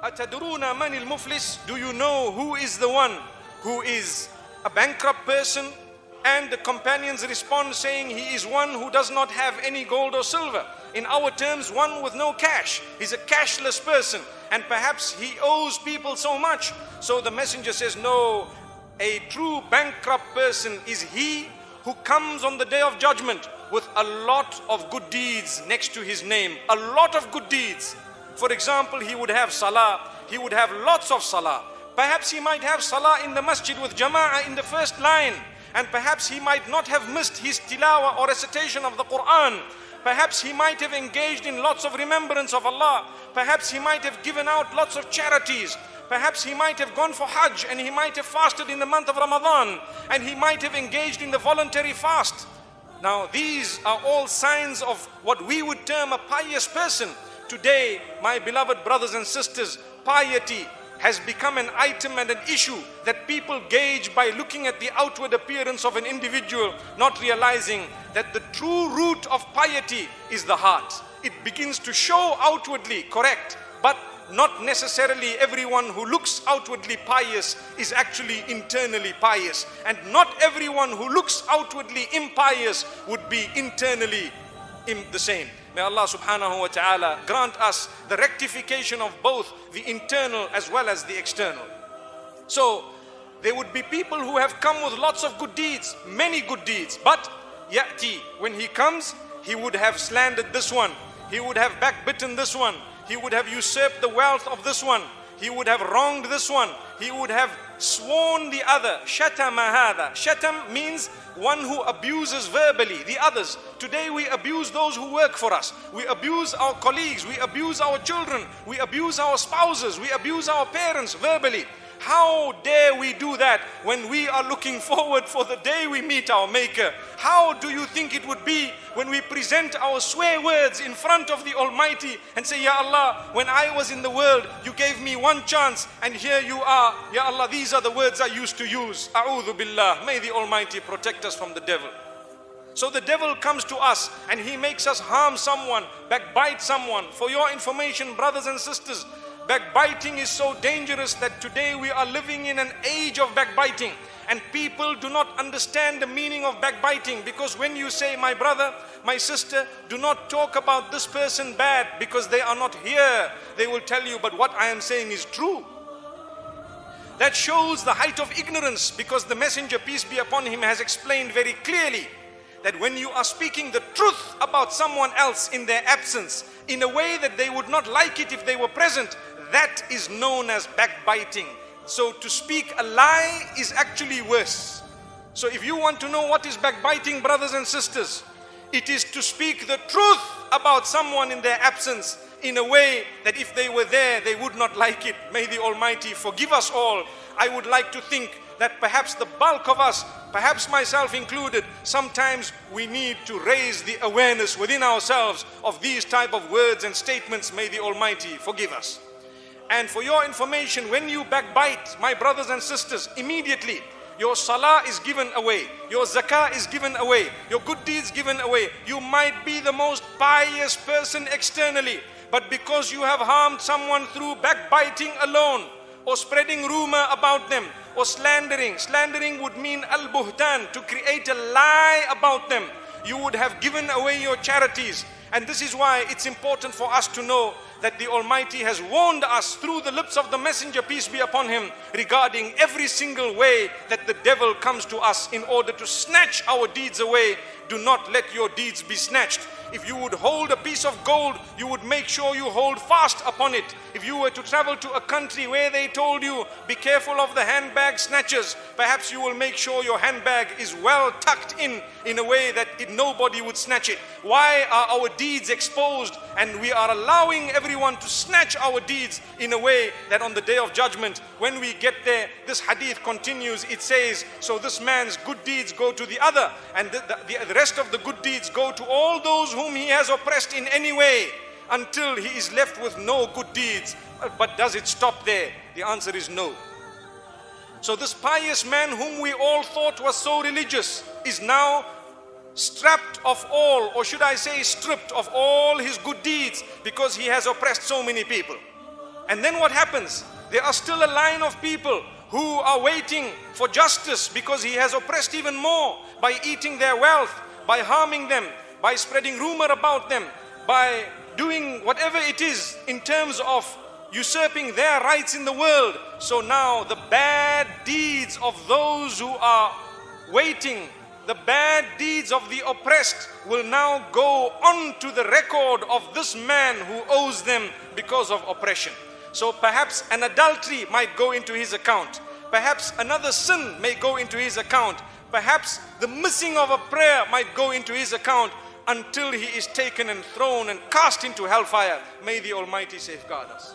Atadruna manil muflis? Do you know who is the one who is a bankrupt person? And the companions respond saying, he is one who does not have any gold or silver. In our terms, one with no cash. He's a cashless person, and perhaps he owes people so much. So the messenger says, no, a true bankrupt person is he who comes on the day of judgment with a lot of good deeds next to his name. A lot of good deeds. For example, he would have salah. He would have lots of salah. Perhaps he might have salah in the masjid with jama'ah in the first line. And perhaps he might not have missed his tilawah or recitation of the Quran. Perhaps he might have engaged in lots of remembrance of Allah. Perhaps he might have given out lots of charities. Perhaps he might have gone for Hajj, and he might have fasted in the month of Ramadan, and he might have engaged in the voluntary fast. Now these are all signs of what we would term a pious person. Today, my beloved brothers and sisters, piety has become an item and an issue that people gauge by looking at the outward appearance of an individual, not realizing that the true root of piety is the heart. It begins to show outwardly, correct, but not necessarily everyone who looks outwardly pious is actually internally pious. And not everyone who looks outwardly impious would be internally the same. May Allah subhanahu wa ta'ala grant us the rectification of both the internal as well as the external. So there would be people who have come with lots of good deeds, many good deeds, but ya'ti, when he comes, he would have slandered this one, he would have backbitten this one, he would have usurped the wealth of this one, he would have wronged this one, he would have sworn the other. Shatama hada. Shatam means one who abuses verbally the others. Today we abuse those who work for us. We abuse our colleagues. We abuse our children. We abuse our spouses. We abuse our parents verbally. How dare we do that when we are looking forward for the day we meet our Maker? How do you think it would be when we present our swear words in front of the Almighty and say, Ya Allah, when I was in the world, you gave me one chance, and here you are. Ya Allah, these are the words I used to use. A'udhu billah. May the Almighty protect us from the devil. So the devil comes to us and he makes us harm someone, backbite someone. For your information, brothers and sisters, backbiting is so dangerous that today we are living in an age of backbiting, and people do not understand the meaning of backbiting, because when you say, my brother, my sister, do not talk about this person bad because they are not here, they will tell you, but what I am saying is true. That shows the height of ignorance, because the Messenger, peace be upon him, has explained very clearly that when you are speaking the truth about someone else in their absence, in a way that they would not like it if they were present, that is known as backbiting. So to speak a lie is actually worse. So if you want to know what is backbiting, brothers and sisters, it is to speak the truth about someone in their absence in a way that if they were there, they would not like it. May the Almighty forgive us all. I would like to think that perhaps the bulk of us, perhaps myself included, sometimes we need to raise the awareness within ourselves of these type of words and statements. May the Almighty forgive us. And for your information, when you backbite, my brothers and sisters, immediately your salah is given away, your zakah is given away, your good deeds given away. You might be the most pious person externally, but because you have harmed someone through backbiting alone, or spreading rumor about them, or slandering. Slandering would mean al-buhtan, to create a lie about them. You would have given away your charities. And this is why it's important for us to know that the Almighty has warned us through the lips of the Messenger, peace be upon him, regarding every single way that the devil comes to us in order to snatch our deeds away. Do not let your deeds be snatched. If you would hold a piece of gold, you would make sure you hold fast upon it. If you were to travel to a country where they told you, be careful of the handbag snatchers, perhaps you will make sure your handbag is well tucked in a way that nobody would snatch it. Why are our deeds exposed and we are allowing everyone to snatch our deeds in a way that on the day of judgment, when we get there, this hadith continues, it says, so this man's good deeds go to the other, and the rest of the good deeds go to all those whom he has oppressed in any way, until he is left with no good deeds. But does it stop there? The answer is no. So this pious man whom we all thought was so religious is now stripped of all, or should I say stripped of all his good deeds, because he has oppressed so many people. And then what happens? There are still a line of people who are waiting for justice because he has oppressed even more by eating their wealth, by harming them, by spreading rumor about them, by doing whatever it is in terms of usurping their rights in the world. So now the bad deeds of those who are waiting, the bad deeds of the oppressed will now go on to the record of this man who owes them because of oppression. So perhaps an adultery might go into his account. Perhaps another sin may go into his account. Perhaps the missing of a prayer might go into his account until he is taken and thrown and cast into hellfire. May the Almighty safeguard us.